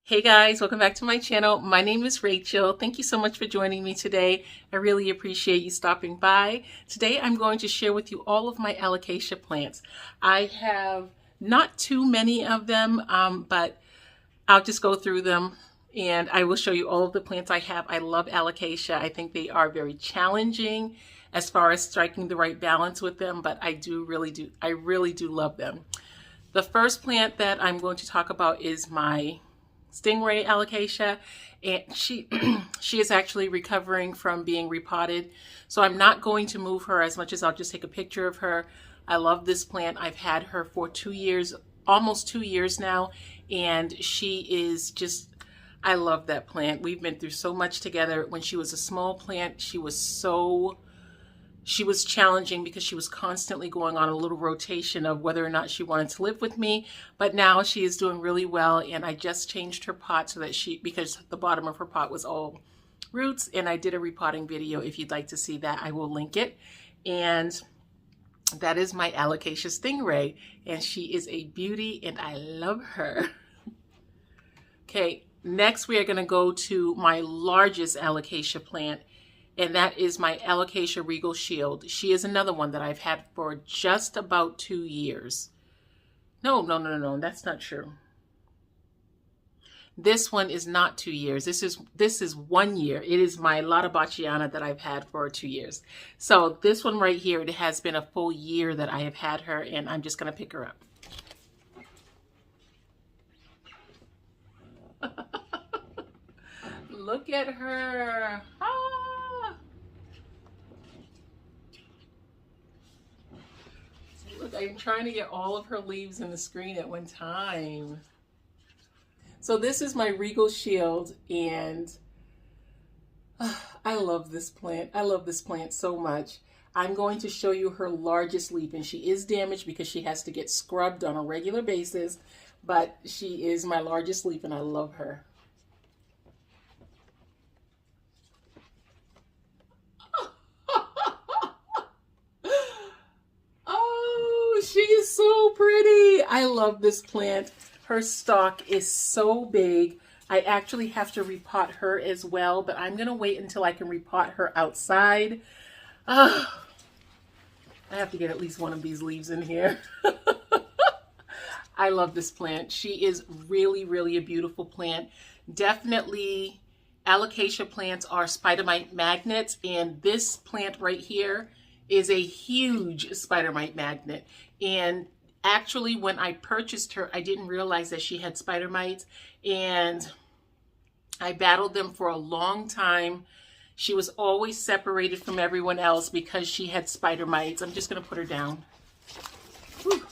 Hey guys, welcome back to my channel. My name is Rachel. Thank you so much for joining me today. I really appreciate you stopping by. Today I'm going to share with you all of my alocasia plants. I have not too many of them, but I'll just go through them and I will show you all of the plants I have. I love alocasia. I think they are very challenging as far as striking the right balance with them, but I really do love them. The first plant that I'm going to talk about is my Stingray Alocasia, and she she is actually recovering from being repotted, so I'm not going to move her as much as I'll just take a picture of her. I love this plant. I've had her for 2 years, almost 2 years now, and she is just, I love that plant. We've been through so much together. When she was a small plant, she was challenging because she was constantly going on a little rotation of whether or not she wanted to live with me. But now she is doing really well, and I just changed her pot so that because the bottom of her pot was all roots, and I did a repotting video. If you'd like to see that, I will link it. And that is my Alocasia Stingray, and she is a beauty and I love her. Okay, next we are going to go to my largest Alocasia plant, and that is my Alocasia Regal Shield. She is another one that I've had for just about 2 years. No, that's not true. This one is not 2 years. This is 1 year. It is my Ladabachiana that I've had for 2 years. So this one right here, it has been a full year that I have had her, and I'm just going to pick her up. Look at her. Ah. Look, I'm trying to get all of her leaves in the screen at one time. So this is my Regal Shield, and I love this plant. I love this plant so much. I'm going to show you her largest leaf, and she is damaged because she has to get scrubbed on a regular basis, but she is my largest leaf and I love her. She is so pretty. I love this plant. Her stalk is so big. I actually have to repot her as well, but I'm going to wait until I can repot her outside. I have to get at least one of these leaves in here. I love this plant. She is really a beautiful plant. Definitely, alocasia plants are spider mite magnets, and this plant right here is a huge spider mite magnet. And actually, when I purchased her, I didn't realize that she had spider mites, and I battled them for a long time. She was always separated from everyone else because she had spider mites. I'm just going to put her down. Whew.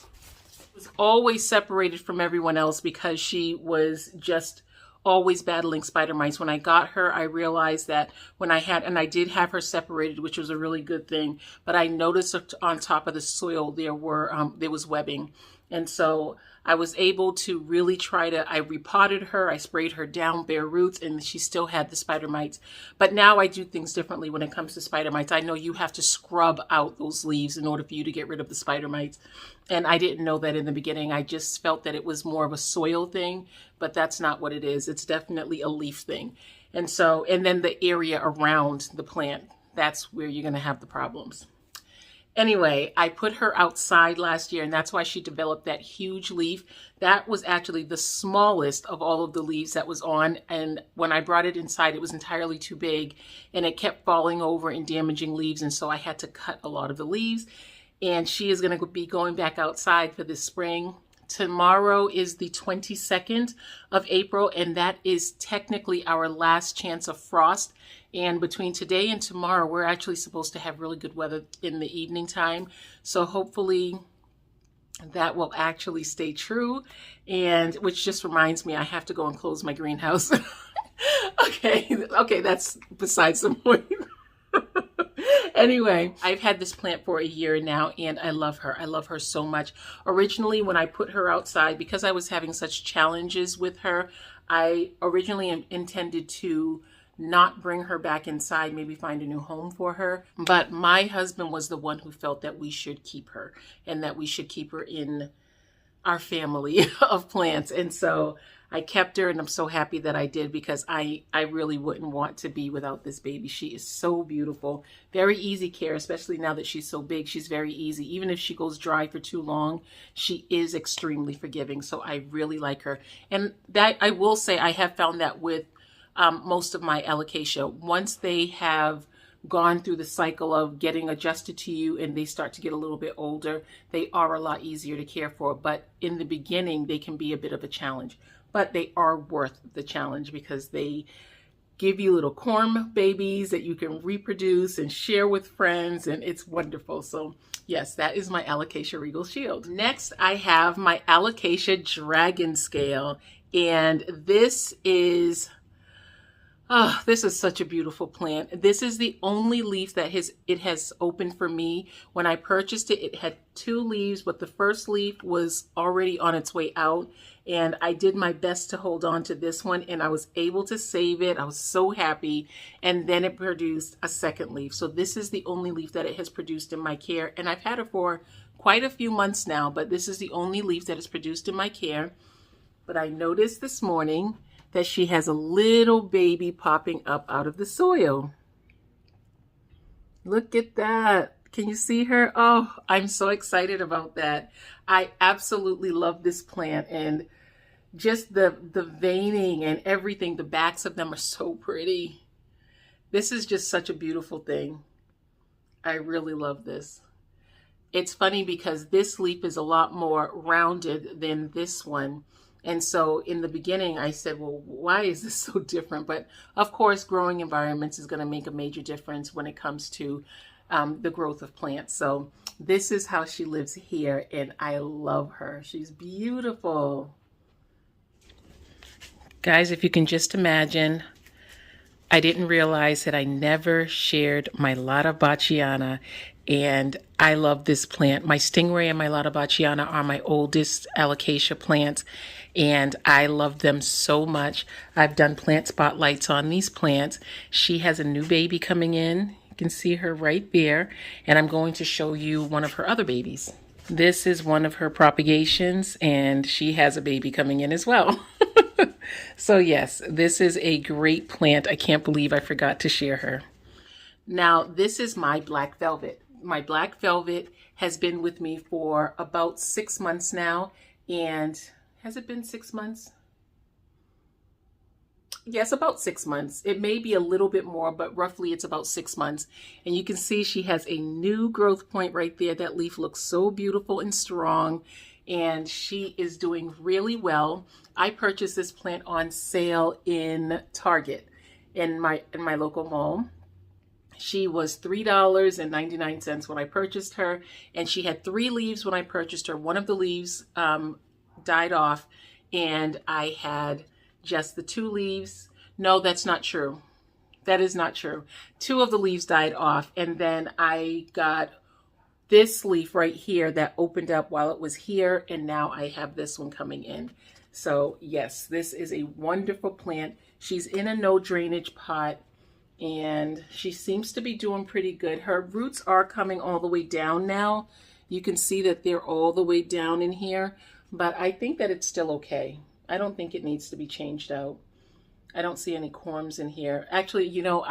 Was always separated from everyone else because she was just always battling spider mites. When I got her, I realized that I did have her separated, which was a really good thing, but I noticed on top of the soil there was webbing. And so I was able to really I repotted her, I sprayed her down bare roots, and she still had the spider mites. But now I do things differently when it comes to spider mites. I know you have to scrub out those leaves in order for you to get rid of the spider mites. And I didn't know that in the beginning. I just felt that it was more of a soil thing, but that's not what it is. It's definitely a leaf thing. And then the area around the plant, that's where you're going to have the problems. Anyway, I put her outside last year, and that's why she developed that huge leaf. That was actually the smallest of all of the leaves that was on, and when I brought it inside, it was entirely too big, and it kept falling over and damaging leaves, and so I had to cut a lot of the leaves. And she is going to be going back outside for this spring. Tomorrow is the 22nd of April, and that is technically our last chance of frost. And between today and tomorrow, we're actually supposed to have really good weather in the evening time. So hopefully that will actually stay true. And which just reminds me, I have to go and close my greenhouse. Okay, that's besides the point. Anyway, I've had this plant for a year now, and I love her. I love her so much. Originally, when I put her outside, because I was having such challenges with her, I originally intended to not bring her back inside, maybe find a new home for her. But my husband was the one who felt that we should keep her, and that we should keep her in our family of plants. And so I kept her, and I'm so happy that I did, because I really wouldn't want to be without this baby. She is so beautiful. Very easy care, especially now that she's so big. She's very easy. Even if she goes dry for too long, she is extremely forgiving. So I really like her. And that, I will say, I have found that with most of my alocasia. Once they have gone through the cycle of getting adjusted to you and they start to get a little bit older, they are a lot easier to care for. But in the beginning, they can be a bit of a challenge. But they are worth the challenge, because they give you little corn babies that you can reproduce and share with friends, and it's wonderful. So yes, that is my Alocasia Regal Shield. Next, I have my Alocasia Dragon Scale, and this is such a beautiful plant. This is the only leaf that it has opened for me. When I purchased it, it had 2 leaves, but the first leaf was already on its way out. And I did my best to hold on to this one, and I was able to save it. I was so happy. And then it produced a second leaf. So this is the only leaf that it has produced in my care. And I've had it for quite a few months now, but this is the only leaf that is produced in my care. But I noticed this morning that she has a little baby popping up out of the soil. Look at that. Can you see her? Oh, I'm so excited about that. I absolutely love this plant, and just the veining and everything. The backs of them are so pretty. This is just such a beautiful thing. I really love this. It's funny because this leaf is a lot more rounded than this one. And so in the beginning, I said, well, why is this so different? But of course, growing environments is going to make a major difference when it comes to the growth of plants. So this is how she lives here, and I love her. She's beautiful. Guys, if you can just imagine, I didn't realize that I never shared my Ladabachiana, and I love this plant. My Stingray and my Ladabachiana are my oldest Alocasia plants, and I love them so much. I've done plant spotlights on these plants. She has a new baby coming in. You can see her right there, and I'm going to show you one of her other babies. This is one of her propagations, and she has a baby coming in as well. So yes, this is a great plant. I can't believe I forgot to share her. Now, this is my black velvet. My black velvet has been with me for about 6 months now. And has it been 6 months? Yes, about 6 months. It may be a little bit more, but roughly it's about 6 months. And you can see she has a new growth point right there. That leaf looks so beautiful and strong, and she is doing really well. I purchased this plant on sale in Target in my local mall. She was $3.99 when I purchased her, and she had 3 leaves when I purchased her. One of the leaves died off, and I had just the 2 leaves. No, that's not true. That is not true. 2 of the leaves died off, and then I got this leaf right here that opened up while it was here, and now I have this one coming in. So yes, this is a wonderful plant. She's in a no drainage pot, and she seems to be doing pretty good. Her roots are coming all the way down now. You can see that they're all the way down in here, but I think that it's still okay. I don't think it needs to be changed out. I don't see any corms in here. Actually, you know,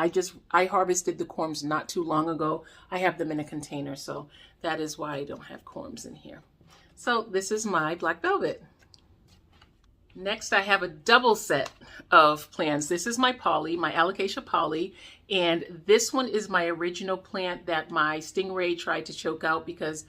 I harvested the corms not too long ago. I have them in a container, so that is why I don't have corms in here. So this is my black velvet. Next, I have a double set of plants. This is my poly, my Alocasia poly, and this one is my original plant that my Stingray tried to choke out because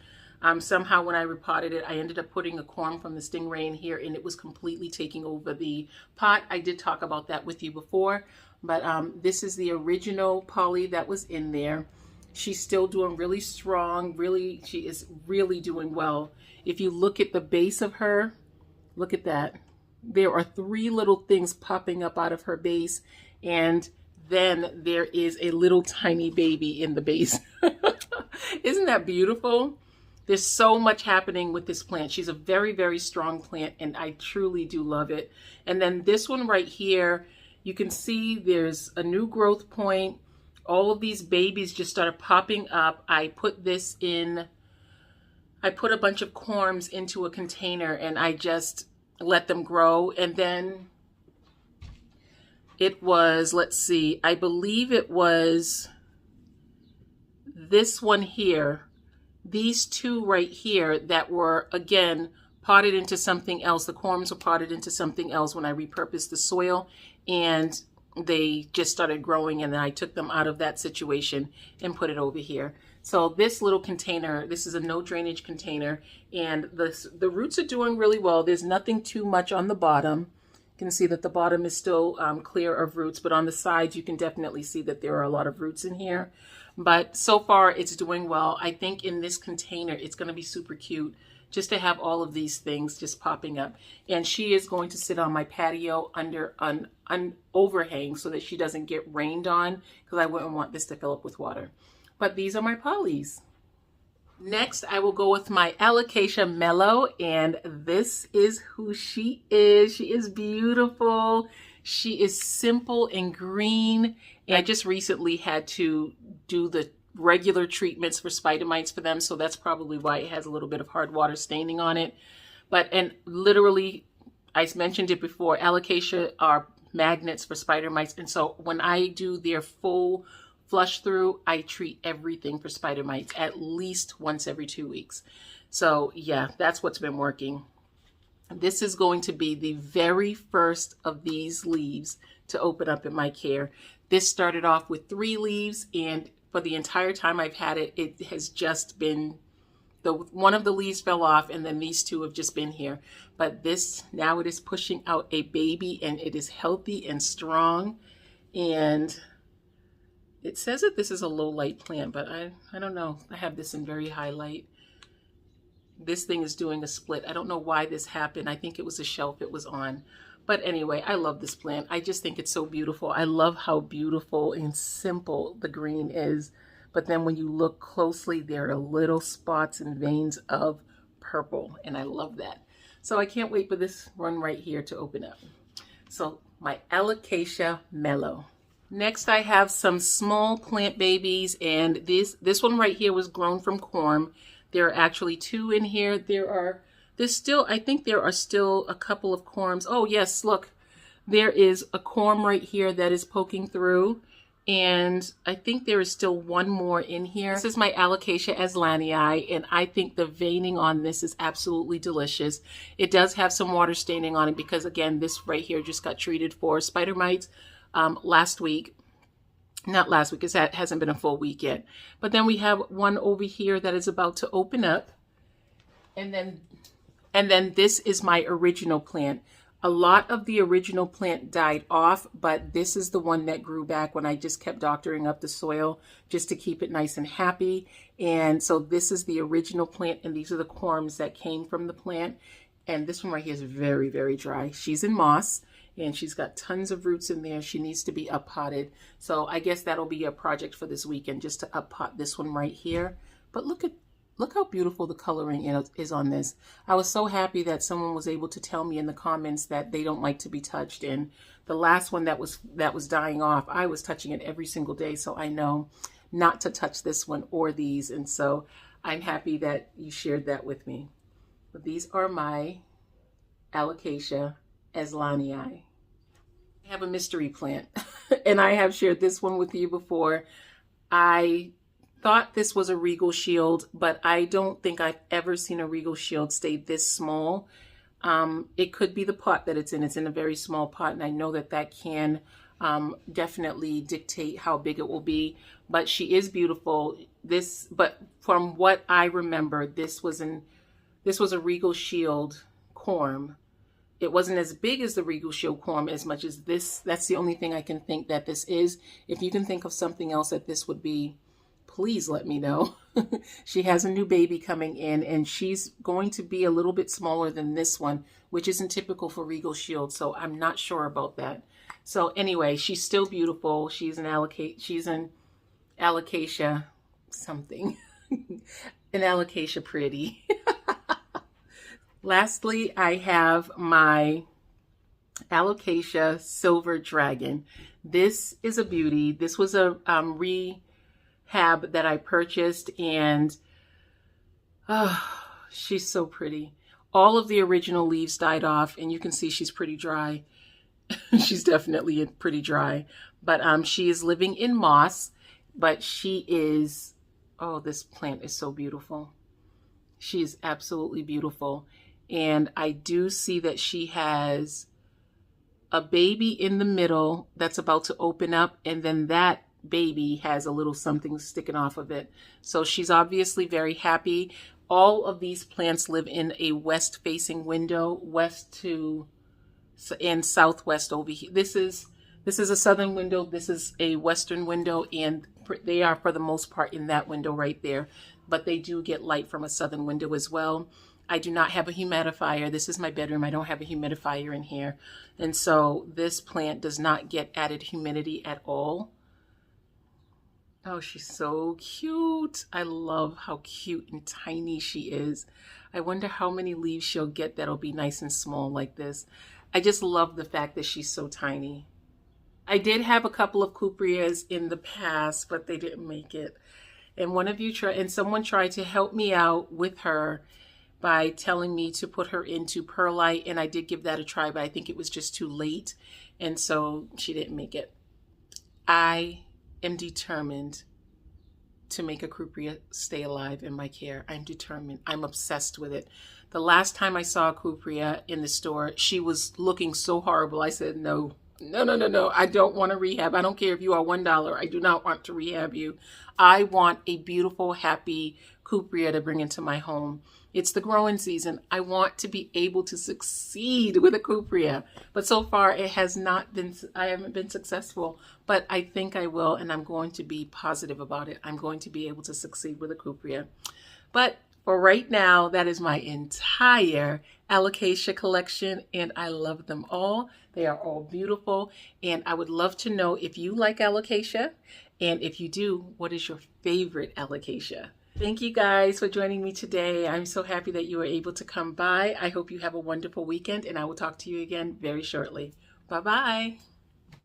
somehow when I repotted it, I ended up putting a corm from the Stingray in here, and it was completely taking over the pot. I did talk about that with you before, but this is the original poly that was in there. She's still doing really strong. She is really doing well. If you look at the base of her, look at that. There are 3 little things popping up out of her base, and then there is a little tiny baby in the base. Isn't that beautiful? There's so much happening with this plant. She's a very, very strong plant, and I truly do love it. And then this one right here, you can see there's a new growth point. All of these babies just started popping up. I put a bunch of corms into a container, and I let them grow. And then it was, let's see, I believe it was this one here, these two right here that were, again, potted into something else. The corms were potted into something else when I repurposed the soil, and they just started growing, and then I took them out of that situation and put it over here. So this little container, this is a no drainage container, and the roots are doing really well. There's nothing too much on the bottom. You can see that the bottom is still clear of roots, but on the sides you can definitely see that there are a lot of roots in here. But so far it's doing well. I think in this container it's going to be super cute just to have all of these things just popping up. And she is going to sit on my patio under an overhang so that she doesn't get rained on, because I wouldn't want this to fill up with water. But these are my polys. Next, I will go with my Alocasia Mellow, and this is who she is. She is beautiful. She is simple and green. And I just recently had to do the regular treatments for spider mites for them, so that's probably why it has a little bit of hard water staining on it. And literally, I mentioned it before, Alocasia are magnets for spider mites, and so when I do their full flush through, I treat everything for spider mites at least once every 2 weeks. So yeah, that's what's been working. This is going to be the very first of these leaves to open up in my care. This started off with 3 leaves, and for the entire time I've had it, it has just been, one of the leaves fell off, and then these 2 have just been here. But this, now it is pushing out a baby, and it is healthy and strong. And it says that this is a low light plant, but I don't know. I have this in very high light. This thing is doing a split. I don't know why this happened. I think it was a shelf it was on. But anyway, I love this plant. I just think it's so beautiful. I love how beautiful and simple the green is. But then when you look closely, there are little spots and veins of purple, and I love that. So I can't wait for this one right here to open up. So my Alocasia Mellow. Next, I have some small plant babies, and this one right here was grown from corm. There are actually 2 in here. There's still, I think there are still a couple of corms. Oh yes, look, there is a corm right here that is poking through, and I think there is still one more in here. This is my Alocasia Aslanii, and I think the veining on this is absolutely delicious. It does have some water staining on it because, again, this right here just got treated for spider mites last week. Not last week, because that hasn't been a full week yet. But then we have one over here that is about to open up. And then this is my original plant. A lot of the original plant died off, but this is the one that grew back when I just kept doctoring up the soil just to keep it nice and happy. And so this is the original plant, and these are the corms that came from the plant. And this one right here is very, very dry. She's in moss, and she's got tons of roots in there. She needs to be up potted. So I guess that'll be a project for this weekend, just to up pot this one right here. But look how beautiful the coloring is on this. I was so happy that someone was able to tell me in the comments that they don't like to be touched. And the last one that was dying off, I was touching it every single day, so I know not to touch this one or these. And so I'm happy that you shared that with me. But these are my Alocasia Azlanii. I have a mystery plant, and I have shared this one with you before. I thought this was a Regal Shield, but I don't think I've ever seen a Regal Shield stay this small. It could be the pot that it's in. It's in a very small pot, and I know that that can definitely dictate how big it will be. But she is beautiful. But from what I remember, this was a Regal Shield corm. It wasn't as big as the Regal Shield corm as much as this. That's the only thing I can think that this is. If you can think of something else that this would be, please let me know. She has a new baby coming in, and she's going to be a little bit smaller than this one, which isn't typical for Regal Shield, so I'm not sure about that. So anyway, she's still beautiful. She's an Alocasia something. An Alocasia pretty. Lastly, I have my Alocasia Silver Dragon. This is a beauty. This was a rehab that I purchased, and she's so pretty. All of the original leaves died off, and you can see she's pretty dry. She's definitely pretty dry, but she is living in moss, but she is, oh, this plant is so beautiful. She is absolutely beautiful. And I do see that she has a baby in the middle that's about to open up, and then that baby has a little something sticking off of it. So she's obviously very happy. All of these plants live in a west-facing window, west to and southwest over here. This is a southern window, this is a western window, and they are for the most part in that window right there. But they do get light from a southern window as well. I do not have a humidifier. This is my bedroom. I don't have a humidifier in here. And so this plant does not get added humidity at all. Oh, she's so cute. I love how cute and tiny she is. I wonder how many leaves she'll get that'll be nice and small like this. I just love the fact that she's so tiny. I did have a couple of cupreas in the past, but they didn't make it. And someone tried to help me out with her by telling me to put her into perlite, and I did give that a try, but I think it was just too late, and so she didn't make it. I am determined to make a cuprea stay alive in my care. I'm determined. I'm obsessed with it. The last time I saw a cuprea in the store, she was looking so horrible. I said, no. I don't want to rehab. I don't care if you are $1. I do not want to rehab you. I want a beautiful, happy cuprea to bring into my home. It's the growing season. I want to be able to succeed with a cuprea. But so far I haven't been successful, but I think I will, and I'm going to be positive about it. I'm going to be able to succeed with a cuprea. But for right now, that is my entire Alocasia collection, and I love them all. They are all beautiful, and I would love to know if you like Alocasia, and if you do, what is your favorite Alocasia? Thank you guys for joining me today. I'm so happy that you were able to come by. I hope you have a wonderful weekend, and I will talk to you again very shortly. Bye-bye.